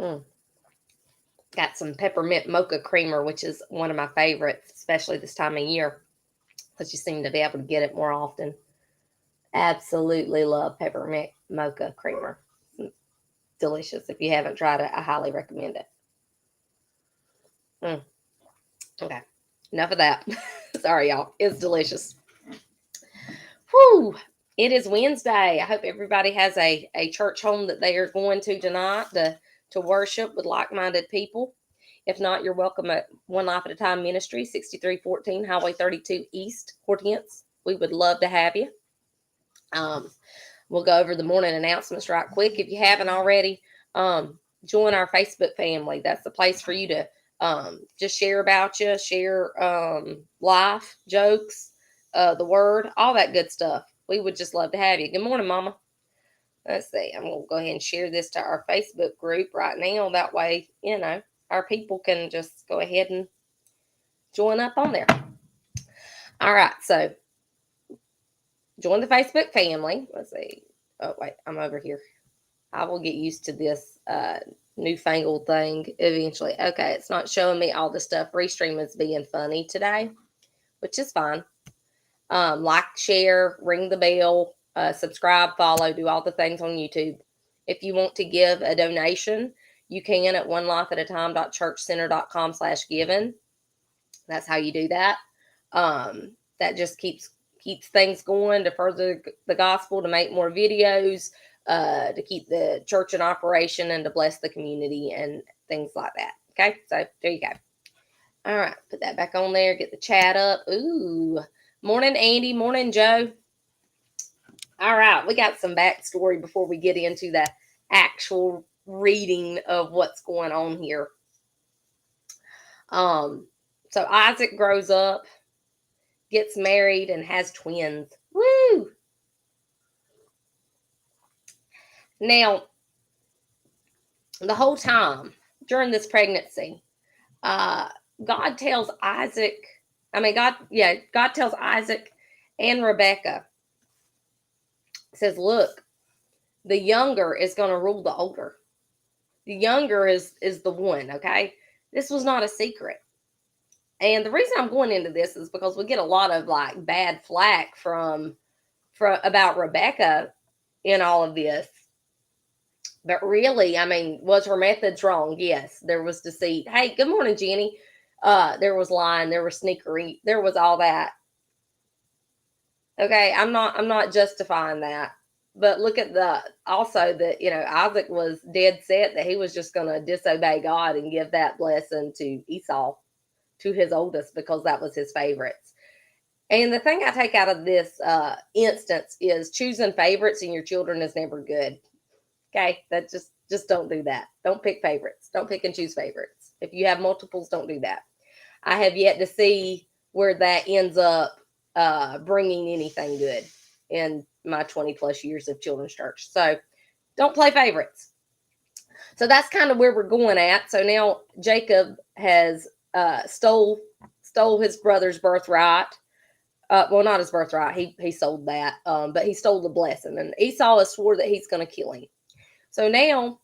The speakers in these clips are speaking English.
Mm. Got some peppermint mocha creamer, which is one of my favorites, especially this time of year, because you seem to be able to get it more often. Absolutely love peppermint mocha creamer. It's delicious. If you haven't tried it, I highly recommend it. Mm. Okay, enough of that. Sorry, y'all. It's delicious. Whew. It is Wednesday. I hope everybody has a church home that they are going to tonight to worship with like-minded people. If not, you're welcome at One Life at a Time Ministry, 6314 Highway 32 East, Hortense. We would love to have you. Um, we'll go over the morning announcements right quick. If you haven't already, join our Facebook family. That's the place for you to just share about you, share life, jokes, the word, all that good stuff. We would just love to have you. Good morning, Mama. Let's see. I'm going to go ahead and share this to our Facebook group right now. That way, our people can just go ahead and join up on there. All right. So join the Facebook family. Let's see. Oh, wait. I'm over here. I will get used to this newfangled thing eventually. Okay. It's not showing me all the stuff. Restream is being funny today, which is fine. Like, share, ring the bell, subscribe, follow, do all the things on YouTube. If you want to give a donation, you can at onelifeataTime.churchcenter.com/giving. That's how you do that. That just keeps things going to further the gospel, to make more videos, to keep the church in operation, and to bless the community and things like that. Okay, so there you go. All right, put that back on there. Get the chat up. Ooh, morning, Andy. Morning, Joe. All right, we got some backstory before we get into the actual reading of what's going on here. So Isaac grows up, gets married, and has twins. Woo! Now, the whole time during this pregnancy, God tells Isaac, God tells Isaac and Rebecca, says, look, the younger is going to rule the older. The younger is the one, okay? This was not a secret. And the reason I'm going into this is because we get a lot of like bad flack from about Rebecca in all of this. But really, I mean, was her methods wrong? Yes, there was deceit. Hey, good morning, Jenny. There was lying, there was sneakery, there was all that. Okay, I'm not justifying that. But look at also that, Isaac was dead set that he was just going to disobey God and give that blessing to Esau, to his oldest, because that was his favorites. And the thing I take out of this instance is choosing favorites in your children is never good. Okay, that just don't do that. Don't pick favorites. Don't pick and choose favorites. If you have multiples, don't do that. I have yet to see where that ends up bringing anything good in my 20 plus years of children's church. So don't play favorites. So that's kind of where we're going at. So now Jacob has stole his brother's birthright. Well, not his birthright. He sold that, but he stole the blessing. And Esau has swore that he's going to kill him. So now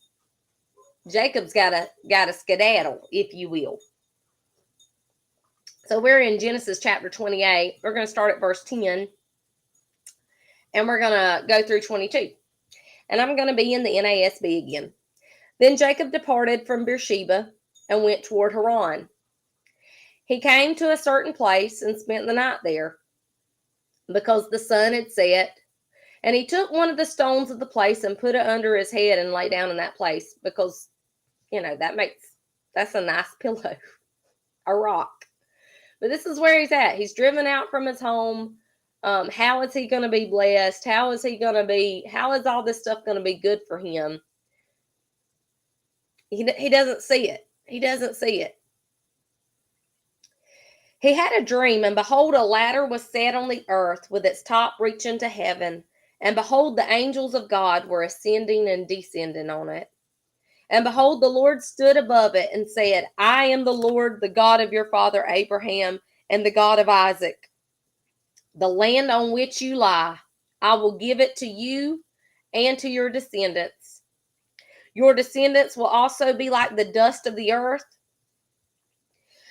Jacob's got a skedaddle, if you will. So we're in Genesis chapter 28. We're going to start at verse 10, and we're going to go through 22. And I'm going to be in the NASB again. Then Jacob departed from Beersheba and went toward Haran. He came to a certain place and spent the night there, because the sun had set. And he took one of the stones of the place and put it under his head and lay down in that place, because, that's a nice pillow, a rock. But this is where he's at. He's driven out from his home. How is he going to be blessed? How is all this stuff going to be good for him? He doesn't see it. He doesn't see it. He had a dream, and behold, a ladder was set on the earth with its top reaching to heaven. And behold, the angels of God were ascending and descending on it. And behold, the Lord stood above it and said, I am the Lord, the God of your father Abraham, and the God of Isaac. The land on which you lie, I will give it to you and to your descendants. Your descendants will also be like the dust of the earth,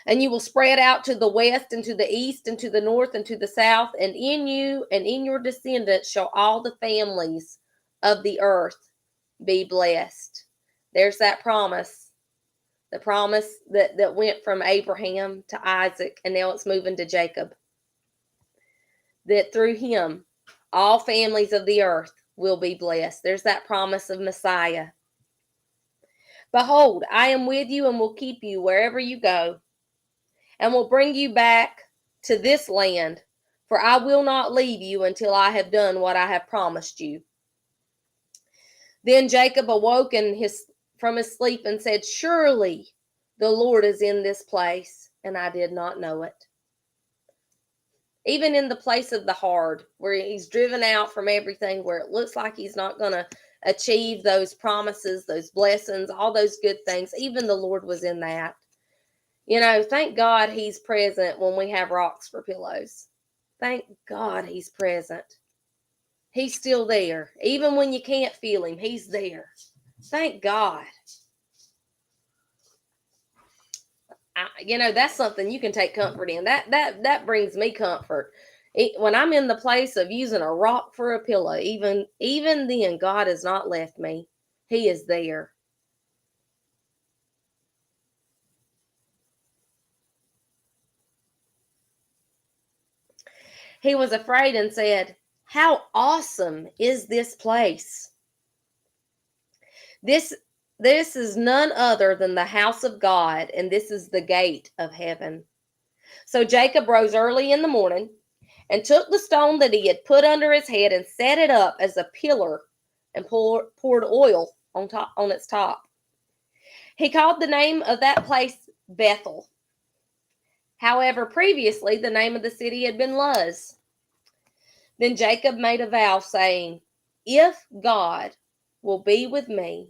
and you will spread out to the west and to the east and to the north and to the south, and in you and in your descendants shall all the families of the earth be blessed. There's that promise. The promise that went from Abraham to Isaac, and now it's moving to Jacob. That through him, all families of the earth will be blessed. There's that promise of Messiah. Behold, I am with you and will keep you wherever you go, and will bring you back to this land, for I will not leave you until I have done what I have promised you. Then Jacob awoke from his sleep and said, surely the Lord is in this place, and I did not know it. Even in the place of the hard, where he's driven out from everything, where it looks like he's not going to achieve those promises, those blessings, all those good things, even the Lord was in that. You know, thank God he's present when we have rocks for pillows. Thank God he's present. He's still there. Even when you can't feel him, he's there. Thank God. That's something you can take comfort in. That brings me comfort. When I'm in the place of using a rock for a pillow, even then, God has not left me. He is there. He was afraid and said, how awesome is this place? This is none other than the house of God, and this is the gate of heaven. So Jacob rose early in the morning and took the stone that he had put under his head and set it up as a pillar and poured oil on its top. He called the name of that place Bethel. However, previously the name of the city had been Luz. Then Jacob made a vow, saying, if God will be with me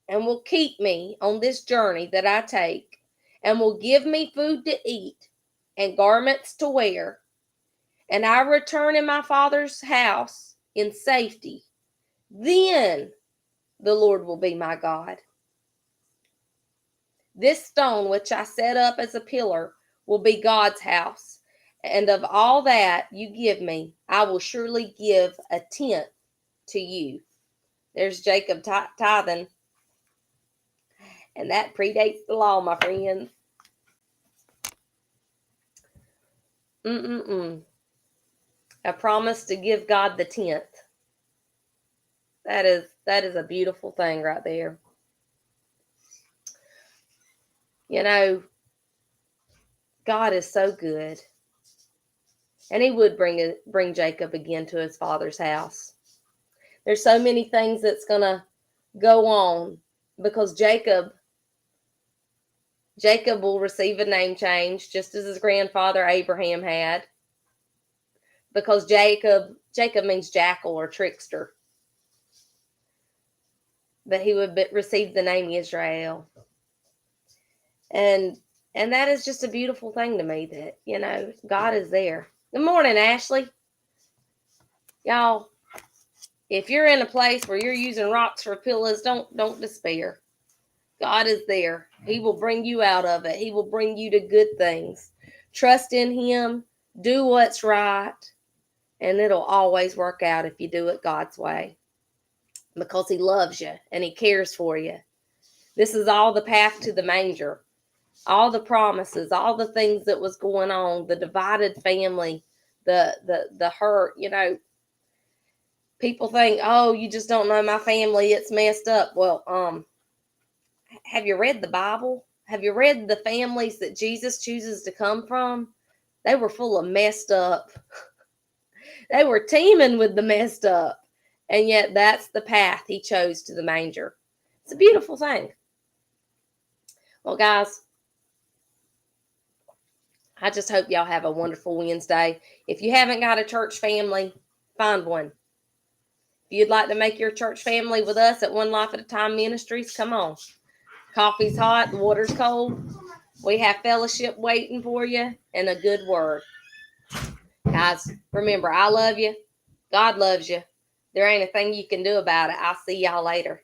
and will keep me on this journey that I take, and will give me food to eat and garments to wear, and I return in my father's house in safety, then the Lord will be my God. This stone which I set up as a pillar will be God's house, and of all that you give me, I will surely give a tenth to you. There's Jacob tithing, and that predates the law, my friends. A promise to give God the tenth. That is a beautiful thing right there. You know, God is so good. And he would bring Jacob again to his father's house. There's so many things that's going to go on because Jacob will receive a name change, just as his grandfather Abraham had. Because Jacob means jackal or trickster. But he would receive the name Israel. And that is just a beautiful thing to me, that, you know, God is there. Good morning, Ashley. Y'all, if you're in a place where you're using rocks for pillows, don't despair. God is there. He will bring you out of it. He will bring you to good things. Trust in him. Do what's right. And it'll always work out if you do it God's way. Because he loves you and he cares for you. This is all the path to the manger. All the promises, all the things that was going on, the divided family, the hurt, you know. People think, oh, you just don't know my family, it's messed up. Well, have you read the Bible? Have you read the families that Jesus chooses to come from? They were full of messed up. They were teeming with the messed up. And yet that's the path he chose to the manger. It's a beautiful thing. Well, guys, I just hope y'all have a wonderful Wednesday. If you haven't got a church family, find one. If you'd like to make your church family with us at One Life at a Time Ministries, come on. Coffee's hot, the water's cold. We have fellowship waiting for you and a good word. Guys, remember, I love you. God loves you. There ain't a thing you can do about it. I'll see y'all later.